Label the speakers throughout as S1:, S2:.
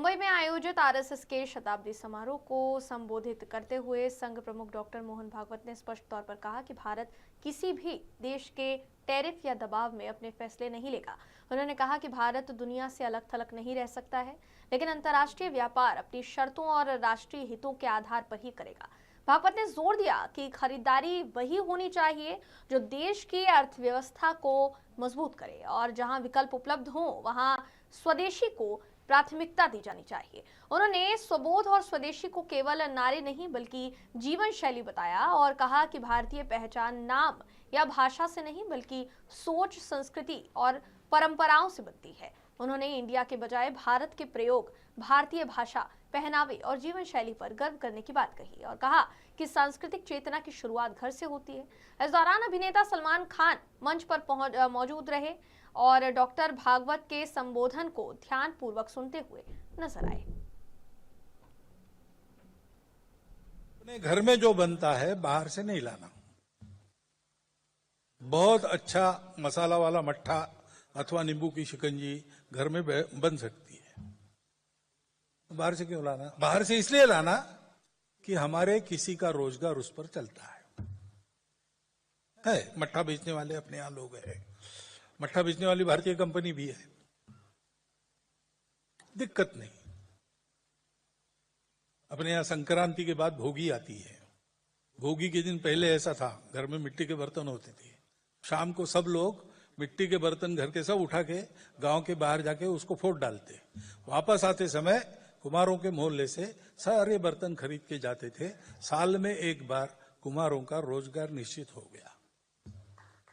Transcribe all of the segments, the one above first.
S1: मुंबई में आयोजित आरएसएस के शताब्दी समारोह को संबोधित करते हुए संघ प्रमुख डॉक्टर मोहन भागवत ने स्पष्ट तौर पर कहा कि भारत किसी भी देश के टैरिफ या दबाव में अपने फैसले नहीं लेगा। उन्होंने कहा कि भारत दुनिया से अलग थलग नहीं रह सकता है, लेकिन अंतर्राष्ट्रीय व्यापार अपनी शर्तों और राष्ट्रीय हितों के आधार पर ही करेगा। भागवत ने जोर दिया कि खरीदारी वही होनी चाहिए जो देश की अर्थव्यवस्था को मजबूत करे और जहां विकल्प उपलब्ध हो वहां स्वदेशी को प्राथमिकता दी जानी चाहिए। उन्होंने स्वबोध और स्वदेशी को केवल नारे नहीं बल्कि जीवन शैली बताया और कहा कि भारतीय पहचान नाम या भाषा से नहीं बल्कि सोच, संस्कृति और परंपराओं से बनती है। उन्होंने इंडिया के बजाय भारत के प्रयोग, भारतीय भाषा, पहनावे और जीवन शैली पर गर्व करने की बात कही और कहा कि सांस्कृतिक चेतना की शुरुआत घर से होती है। इस दौरान अभिनेता सलमान खान मंच पर मौजूद रहे और डॉक्टर भागवत के संबोधन को ध्यानपूर्वक सुनते हुए नजर आए।
S2: अपने घर में जो बनता है बाहर से नहीं लाना। बहुत अच्छा मसाला वाला मट्ठा अथवा नींबू की शिकंजी घर में बन सकती है, बाहर से क्यों लाना? बाहर से इसलिए लाना कि हमारे किसी का रोजगार उस पर चलता है। मट्ठा बेचने वाले अपने यहां लोग हैं, मट्ठा बेचने वाली भारतीय कंपनी भी है, दिक्कत नहीं। अपने यहां संक्रांति के बाद भोगी आती है। भोगी के दिन पहले ऐसा था, घर में मिट्टी के बर्तन होते थे। शाम को सब लोग मिट्टी के बर्तन घर के सब उठा के गांव के बाहर जाके उसको फोड़ डालते। वापस आते समय कुम्हारों के मोहल्ले से सारे बर्तन खरीद के जाते थे। साल में एक बार कुम्हारों का रोजगार निश्चित हो गया।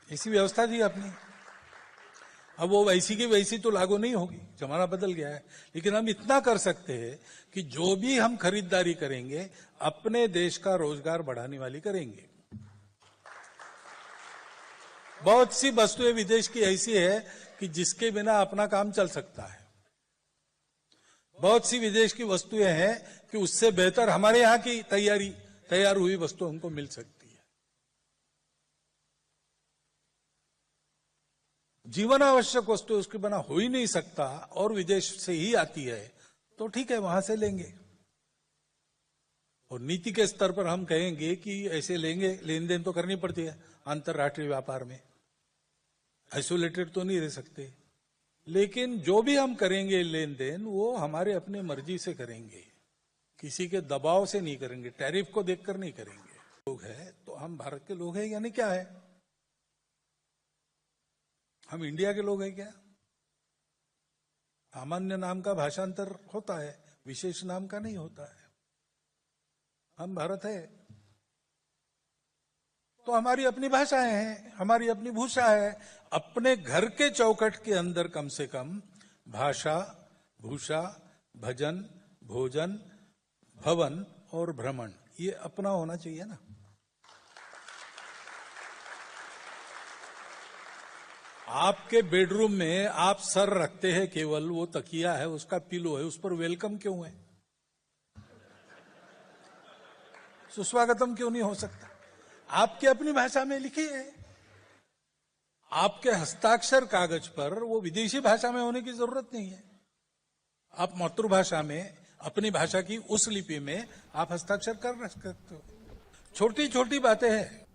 S2: ऐसी व्यवस्था थी अपनी। अब वो वैसी की वैसी तो लागू नहीं होगी, जमाना बदल गया है। लेकिन हम इतना कर सकते हैं कि जो भी हम खरीदारी करेंगे अपने देश का रोजगार बढ़ाने वाली करेंगे। बहुत सी वस्तुएं विदेश की ऐसी है कि जिसके बिना अपना काम चल सकता है। बहुत सी विदेश की वस्तुएं हैं कि उससे बेहतर हमारे यहां की तैयार हुई वस्तु हमको मिल सकती है। जीवन आवश्यक वस्तु उसके बिना हो ही नहीं सकता और विदेश से ही आती है, तो ठीक है, वहां से लेंगे। और नीति के स्तर पर हम कहेंगे कि ऐसे लेंगे, लेन देन तो करनी पड़ती है अंतरराष्ट्रीय व्यापार में, आइसोलेटेड तो नहीं रह सकते। लेकिन जो भी हम करेंगे लेन देन वो हमारे अपने मर्जी से करेंगे, किसी के दबाव से नहीं करेंगे, टैरिफ को देखकर नहीं करेंगे। लोग हैं तो हम भारत के लोग हैं, यानी क्या है, हम इंडिया के लोग हैं क्या? सामान्य नाम का भाषांतर होता है, विशेष नाम का नहीं होता है। हम भारत है तो हमारी अपनी भाषाएं हैं, हमारी अपनी भूषा है। अपने घर के चौखट के अंदर कम से कम भाषा, भूषा, भजन, भोजन, भवन और भ्रमण ये अपना होना चाहिए ना। आपके बेडरूम में आप सर रखते हैं, केवल वो तकिया है, उसका पिलो है, उस पर वेलकम क्यों है? सुस्वागतम क्यों नहीं हो सकता? आपके अपनी भाषा में लिखिए। आपके हस्ताक्षर कागज पर वो विदेशी भाषा में होने की जरूरत नहीं है। आप मातृभाषा में, अपनी भाषा की उस लिपि में आप हस्ताक्षर कर सकते हो। छोटी छोटी बातें हैं।